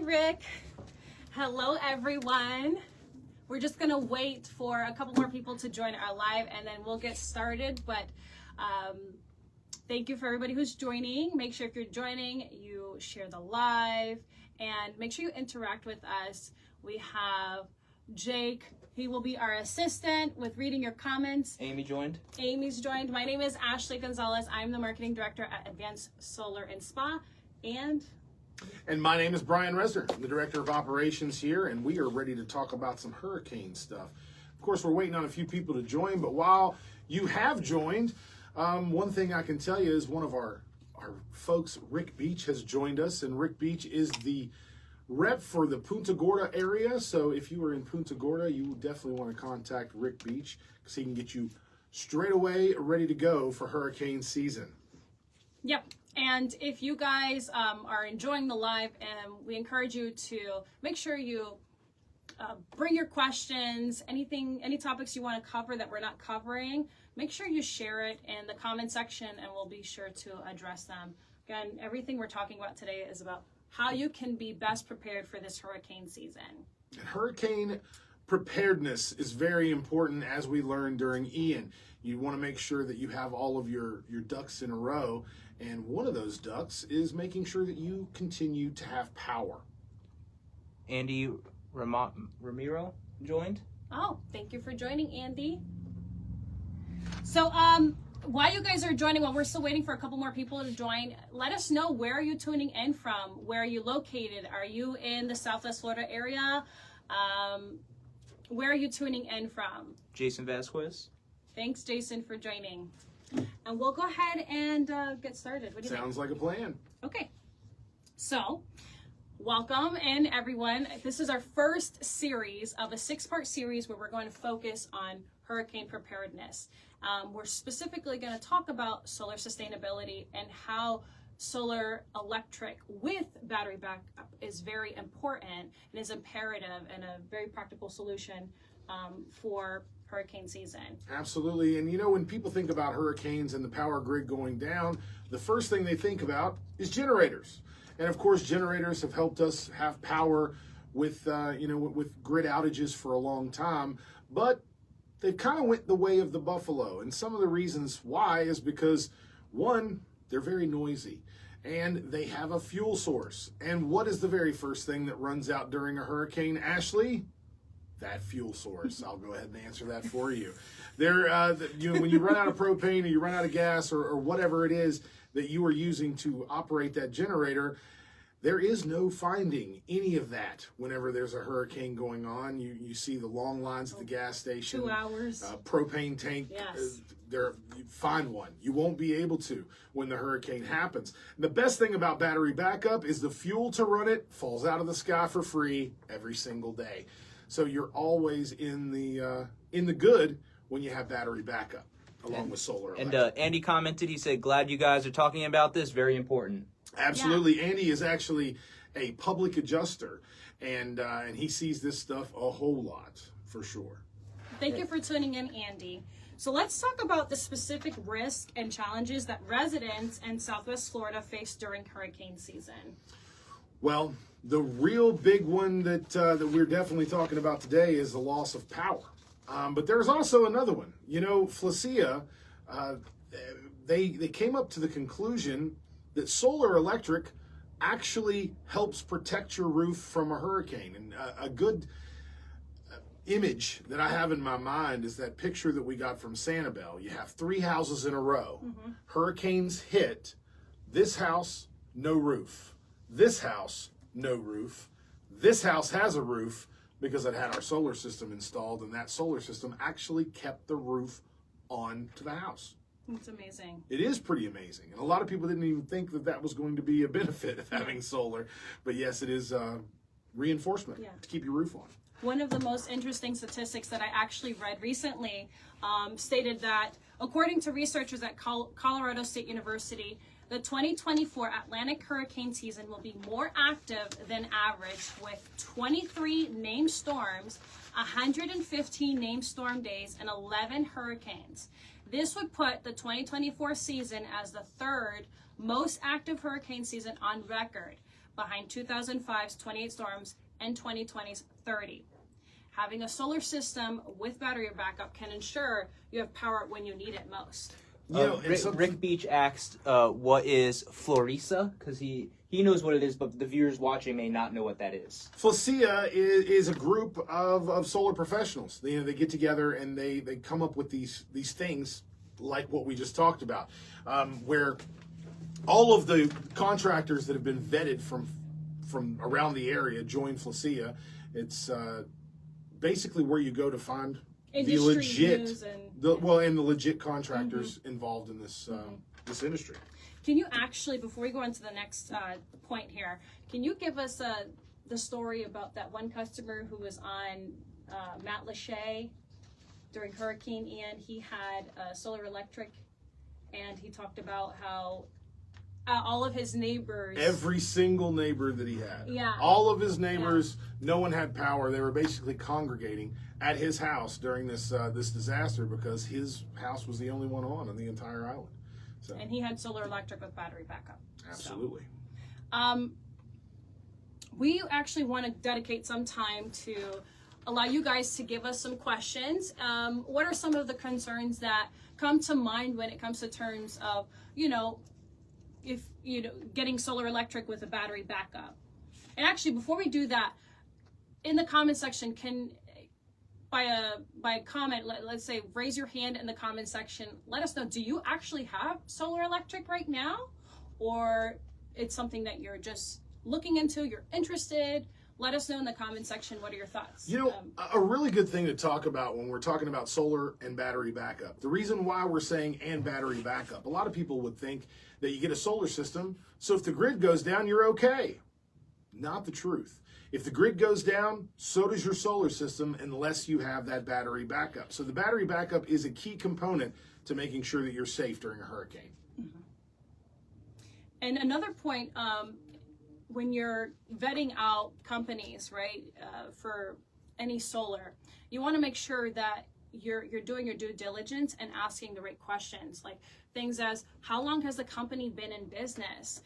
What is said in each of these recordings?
Rick. Hello, everyone. We're just going to wait for a couple more people to join our live, and then we'll get started. But thank you for everybody who's joining. Make sure if you're joining, you share the live, and make sure you interact with us. We have Jake. He will be our assistant with reading your comments. Amy joined. Amy's joined. My name is Ashley Gonzalez. I'm the marketing director at Advanced Solar and Spa. And my name is Brian Resner. I'm the director of operations here, and we are ready to talk about some hurricane stuff. Of course, we're waiting on a few people to join, but while you have joined, one thing I can tell you is one of our folks, Rick Beach, has joined us, and Rick Beach is the rep for the Punta Gorda area. So if you are in Punta Gorda, you definitely want to contact Rick Beach because he can get you straight away ready to go for hurricane season. Yep. And if you guys are enjoying the live, we encourage you to make sure you bring your questions, any topics you want to cover that we're not covering, make sure you share it in the comment section and we'll be sure to address them. Again, everything we're talking about today is about how you can be best prepared for this hurricane season. Hurricane preparedness is very important, as we learned during Ian. You want to make sure that you have all of your ducks in a row, and one of those ducks is making sure that you continue to have power. Andy Ramiro joined. Oh, thank you for joining, Andy. So while you guys are joining, while we're still waiting for a couple more people to join, let us know, where are you tuning in from? Where are you located? Are you in the Southwest Florida area? Where are you tuning in from? Jason Vasquez. Thanks, Jason, for joining. And we'll go ahead and get started. What do you Sounds like a plan. Okay. So, welcome in, everyone. This is our first series of a 6-part series where we're going to focus on hurricane preparedness. We're specifically going to talk about solar sustainability and how solar electric with battery backup is very important and is imperative and a very practical solution for hurricane season. Absolutely. And you know, when people think about hurricanes and the power grid going down, the first thing they think about is generators. And of course, generators have helped us have power with with grid outages for a long time, but they've kind of went the way of the buffalo. And some of the reasons why is because, one, they're very noisy and they have a fuel source. And what is the very first thing that runs out during a hurricane, Ashley? That fuel source. I'll go ahead and answer that for you. When you run out of propane or you run out of gas or whatever it is that you are using to operate that generator, there is no finding any of that whenever there's a hurricane going on. You see the long lines at the gas station. 2 hours. Propane tank. Yes. You find one. You won't be able to when the hurricane happens. The best thing about battery backup is the fuel to run it falls out of the sky for free every single day. So you're always in the good when you have battery backup, along with solar electric. And Andy commented, he said, glad you guys are talking about this, very important. Absolutely. Yeah. Andy is actually a public adjuster, and he sees this stuff a whole lot, for sure. Thank you for tuning in, Andy. So let's talk about the specific risks and challenges that residents in Southwest Florida face during hurricane season. Well, the real big one that we're definitely talking about today is the loss of power. But there's also another one. You know, Felicia, they came up to the conclusion that solar electric actually helps protect your roof from a hurricane. And a good image that I have in my mind is that picture that we got from Sanibel. You have 3 houses in a row. Mm-hmm. Hurricanes hit. This house, no roof. This house, no roof. This house has a roof because it had our solar system installed, and that solar system actually kept the roof on to the house. It's amazing. It is pretty amazing. And a lot of people didn't even think that was going to be a benefit of having solar. But yes, it is reinforcement to keep your roof on. One of the most interesting statistics that I actually read recently stated that, according to researchers at Colorado State University, the 2024 Atlantic hurricane season will be more active than average, with 23 named storms, 115 named storm days, and 11 hurricanes. This would put the 2024 season as the 3rd most active hurricane season on record. behind 2005's 28 storms and 2020's 30. Having a solar system with battery backup can ensure you have power when you need it most. Rick Beach asked, what is Florisa? Because he knows what it is, but the viewers watching may not know what that is. Flacia is a group of solar professionals. They get together and they come up with these things like what we just talked about, where all of the contractors that have been vetted from around the area join Flacia. It's basically where you go to find Industry the legit, news and the legit contractors involved in this this industry. Can you actually, before we go on to the next point here, can you give us the story about that one customer who was on Matt Lachey during Hurricane Ian? He had solar electric, and he talked about how all of his neighbors, every single neighbor that he had, yeah, all of his neighbors, no one had power. They were basically congregating at his house during this disaster because his house was the only one on the entire island. So, and he had solar electric with battery backup. Absolutely. So, we actually want to dedicate some time to allow you guys to give us some questions. What are some of the concerns that come to mind when it comes to terms of, if getting solar electric with a battery backup? And actually, before we do that, in the comment section, by a comment, let's say raise your hand in the comment section. Let us know, do you actually have solar electric right now, or it's something that you're just looking into, you're interested? Let us know in the comment section. What are your thoughts? A really good thing to talk about when we're talking about solar and battery backup. The reason why we're saying and battery backup, a lot of people would think that you get a solar system, so if the grid goes down, you're okay. Not the truth. If the grid goes down, so does your solar system unless you have that battery backup. So the battery backup is a key component to making sure that you're safe during a hurricane. Mm-hmm. And another point, when you're vetting out companies, right, for any solar, you want to make sure that you're doing your due diligence and asking the right questions, like things as, how long has the company been in business?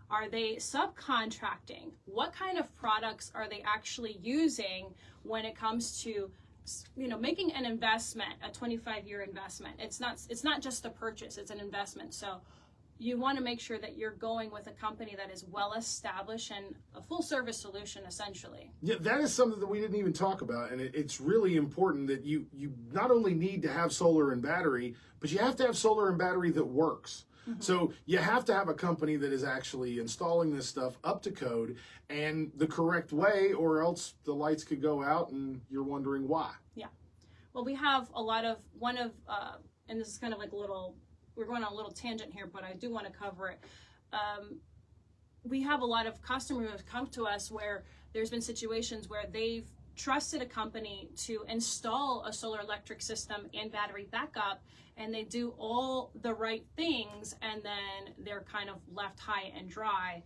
Are they subcontracting? What kind of products are they actually using when it comes to, making an investment, a 25-year investment? It's not just a purchase, it's an investment. So you want to make sure that you're going with a company that is well established and a full service solution, essentially. Yeah, that is something that we didn't even talk about, and it's really important that you not only need to have solar and battery, but you have to have solar and battery that works. Mm-hmm. So you have to have a company that is actually installing this stuff up to code and the correct way, or else the lights could go out and you're wondering why. Yeah. Well, we have a lot of, and this is kind of like we're going on a little tangent here, but I do want to cover it. We have a lot of customers who have come to us where there's been situations where they've trusted a company to install a solar electric system and battery backup, and they do all the right things, and then they're kind of left high and dry.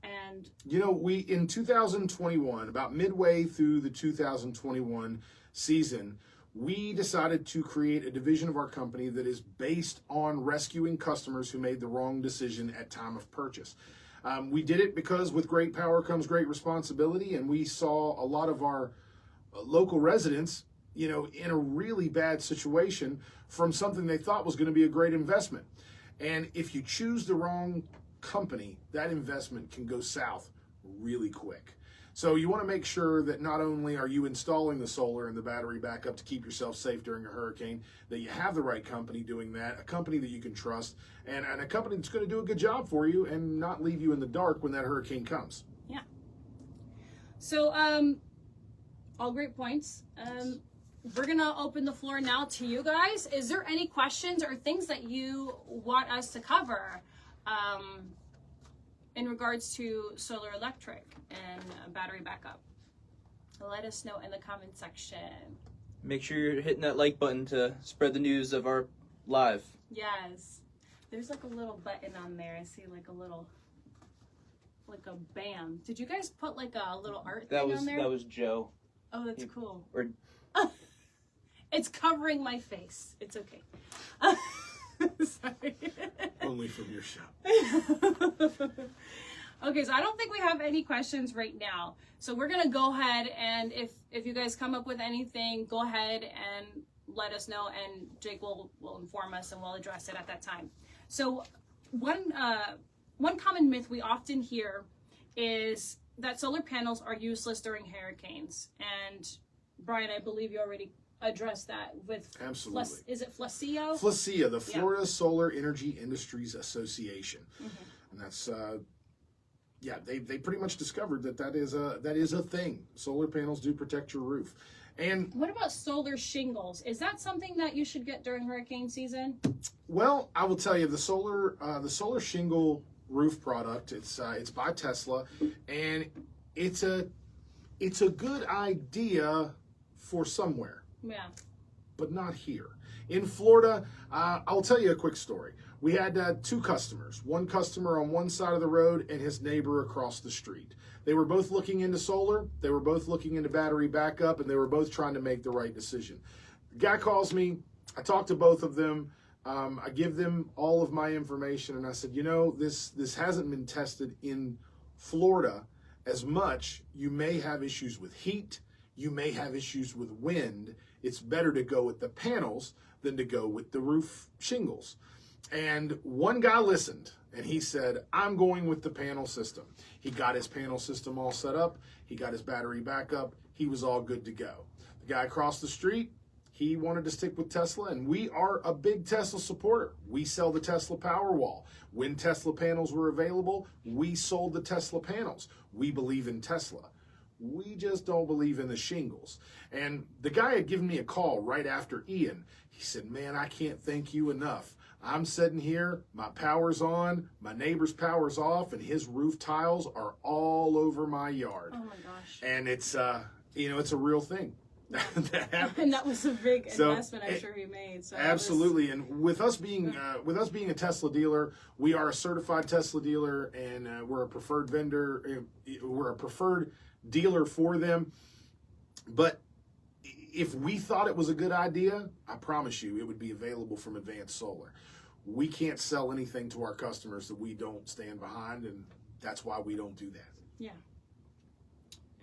And we in 2021, about midway through the 2021 season, we decided to create a division of our company that is based on rescuing customers who made the wrong decision at time of purchase. We did it because with great power comes great responsibility, and we saw a lot of our local residents, in a really bad situation from something they thought was going to be a great investment. And if you choose the wrong company, that investment can go south really quick. So you want to make sure that not only are you installing the solar and the battery backup to keep yourself safe during a hurricane, that you have the right company doing that, a company that you can trust, and a company that's going to do a good job for you and not leave you in the dark when that hurricane comes. Yeah. So, all great points. We're going to open the floor now to you guys. Is there any questions or things that you want us to cover in regards to solar electric and battery backup? Let us know in the comment section. Make sure you're hitting that like button to spread the news of our live. Yes. There's like a little button on there. I see like a bam. Did you guys put like a little art thing on there? That was Joe. Oh, that's cool. Or it's covering my face. It's okay. Sorry. Only from your shop. Okay, so I don't think we have any questions right now. So we're gonna go ahead, and if you guys come up with anything, go ahead and let us know, and Jake will inform us, and we'll address it at that time. So one common myth we often hear is that solar panels are useless during hurricanes. And Brian, I believe you already addressed that with Absolutely. Is it FLASIO? FLASIA, the Florida Solar Energy Industries Association, and that's they pretty much discovered that is a thing. Solar panels do protect your roof. And what about solar shingles? Is that something that you should get during hurricane season? Well, I will tell you, the solar shingle roof product, it's by Tesla, and it's a good idea for somewhere. Yeah. But not here. In Florida, I'll tell you a quick story. We had two customers. One customer on one side of the road and his neighbor across the street. They were both looking into solar. They were both looking into battery backup, and they were both trying to make the right decision. The guy calls me. I talk to both of them. I give them all of my information, and I said, this hasn't been tested in Florida as much. You may have issues with heat. You may have issues with wind. It's better to go with the panels than to go with the roof shingles. And one guy listened, and he said, I'm going with the panel system. He got his panel system all set up. He got his battery backup. He was all good to go. The guy across the street, he wanted to stick with Tesla, and we are a big Tesla supporter. We sell the Tesla Powerwall. When Tesla panels were available, we sold the Tesla panels. We believe in Tesla. We just don't believe in the shingles. And the guy had given me a call right after Ian. He said, man, I can't thank you enough. I'm sitting here, my power's on, my neighbor's power's off, and his roof tiles are all over my yard. Oh my gosh. And it's it's a real thing. That happens. And that was a big investment I'm sure he made. So absolutely. And with us being a Tesla dealer, we are a certified Tesla dealer, and we're a preferred vendor. We're a preferred dealer for them. But if we thought it was a good idea, I promise you it would be available from Advanced Solar. We can't sell anything to our customers that we don't stand behind, and that's why we don't do that. Yeah.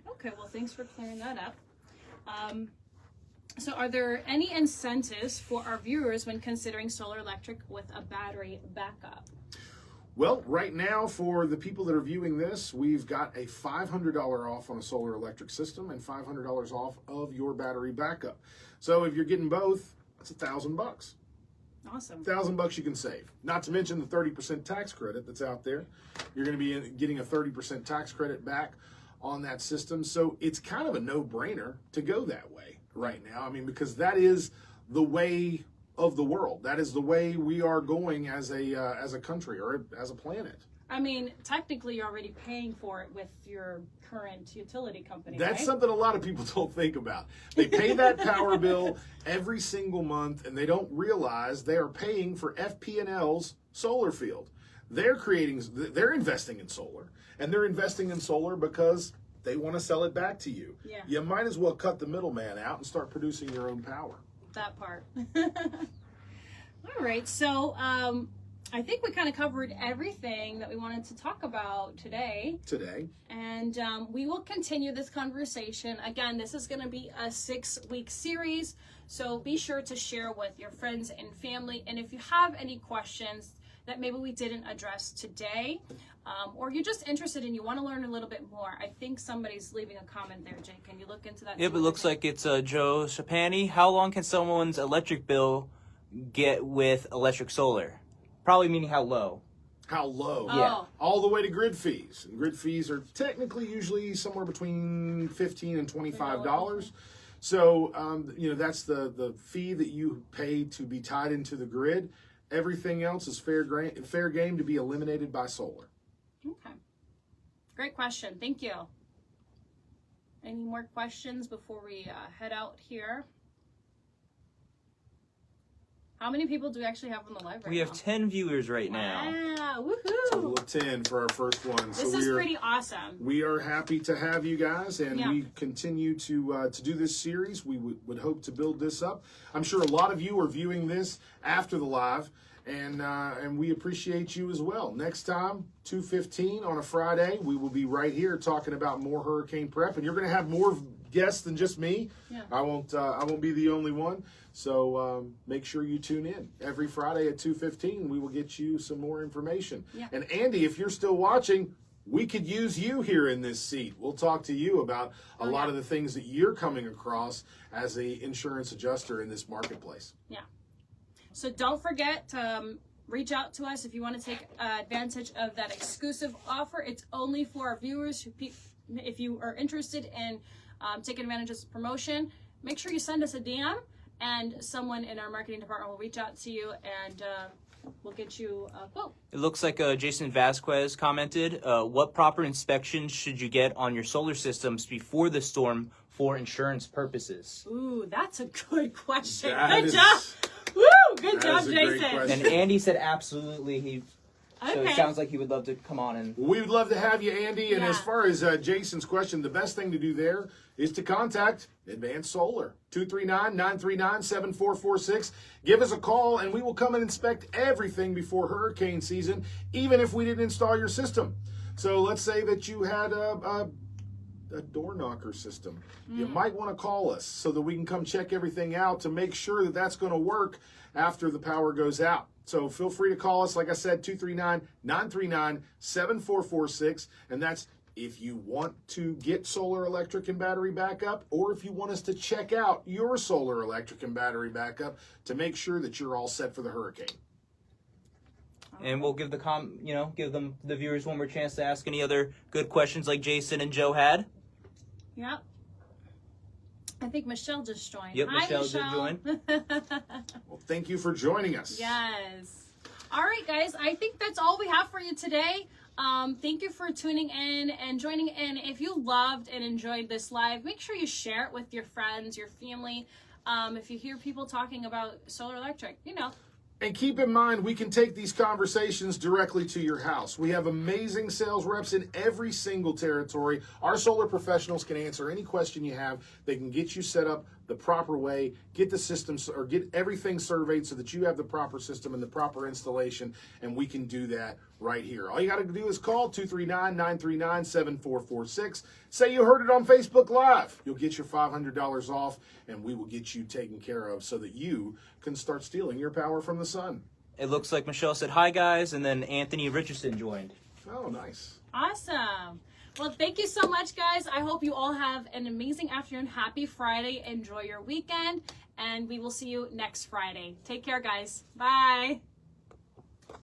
Okay, well, thanks for clearing that up. So are there any incentives for our viewers when considering solar electric with a battery backup? Well, right now, for the people that are viewing this, we've got a $500 off on a solar electric system and $500 off of your battery backup. So if you're getting both, that's $1,000. Awesome. $1,000 you can save. Not to mention the 30% tax credit that's out there. You're going to be getting a 30% tax credit back on that system. So it's kind of a no-brainer to go that way right now. I mean, because that is the way of the world. That is the way we are going as a country or as a planet. I mean, technically, you're already paying for it with your current utility company. That's right? something a lot of people don't think about. They pay that power bill every single month, and they don't realize they are paying for FP&L's solar field. They're investing in solar, and they're investing in solar because they want to sell it back to you. Yeah. You might as well cut the middleman out and start producing your own power. That part. All right, so I think we kind of covered everything that we wanted to talk about today. And we will continue this conversation. Again, this is going to be a 6-week series, so be sure to share with your friends and family. And if you have any questions that maybe we didn't address today, or you're just interested and you want to learn a little bit more, I think somebody's leaving a comment there, Jake. Can you look into that? Yep, it looks like it's Joe Shapani. How long can someone's electric bill get with electric solar? Probably meaning how low. How low? Yeah. All the way to grid fees. And grid fees are technically usually somewhere between $15 and $25. So, that's the fee that you pay to be tied into the grid. Everything else is fair game to be eliminated by solar. Okay. Great question. Thank you. Any more questions before we head out here? How many people do we actually have on the live right now? We have 10 viewers right now. Wow, woohoo! Total of 10 for our first one. This is pretty awesome. We are happy to have you guys, and Yeah. we continue to do this series. We would hope to build this up. I'm sure a lot of you are viewing this after the live, And we appreciate you as well. Next time, 2:15 on a Friday, we will be right here talking about more hurricane prep, and you're going to have more guests than just me. Yeah. I won't be the only one. So make sure you tune in every Friday at 2:15. We will get you some more information. Yeah. And Andy, if you're still watching, we could use you here in this seat. We'll talk to you about a lot of the things that you're coming across as a insurance adjuster in this marketplace. Yeah. So don't forget to reach out to us if you want to take advantage of that exclusive offer. It's only for our viewers. If you are interested in taking advantage of this promotion, make sure you send us a DM, and someone in our marketing department will reach out to you, and we'll get you a quote. It looks like Jason Vasquez commented, what proper inspections should you get on your solar systems before the storm for insurance purposes? Ooh, that's a good question. That Good is- job. Woo! Good that job, is a great Jason. question. And Andy said absolutely. So Okay. it sounds like he would love to come on and... We would love to have you, Andy. And Yeah. as far as Jason's question, the best thing to do there is to contact Advanced Solar, 239-939-7446. Give us a call, and we will come and inspect everything before hurricane season, even if we didn't install your system. So let's say that you had a door knocker system. You might want to call us so that we can come check everything out to make sure that that's going to work after the power goes out. So feel free to call us, like I said, 239-939-7446. And that's if you want to get solar, electric, and battery backup, or if you want us to check out your solar, electric, and battery backup to make sure that you're all set for the hurricane. And we'll give give them, the viewers, one more chance to ask any other good questions like Jason and Joe had. Yep. I think Michelle just joined. Yep, Hi, Michelle did Michelle. Well, thank you for joining us. Yes. All right, guys. I think that's all we have for you today. Thank you for tuning in and joining in. If you loved and enjoyed this live, make sure you share it with your friends, your family. If you hear people talking about solar electric, And keep in mind, we can take these conversations directly to your house. We have amazing sales reps in every single territory. Our solar professionals can answer any question you have. They can get you set up the proper way, get the systems or get everything surveyed so that you have the proper system and the proper installation, and we can do that right here. All you got to do is call 239-939-7446. Say you heard it on Facebook Live. You'll get your $500 off, and we will get you taken care of so that you can start stealing your power from the sun. It looks like Michelle said, hi, guys, and then Anthony Richardson joined. Oh, nice. Awesome. Well, thank you so much, guys. I hope you all have an amazing afternoon. Happy Friday. Enjoy your weekend, and we will see you next Friday. Take care, guys. Bye.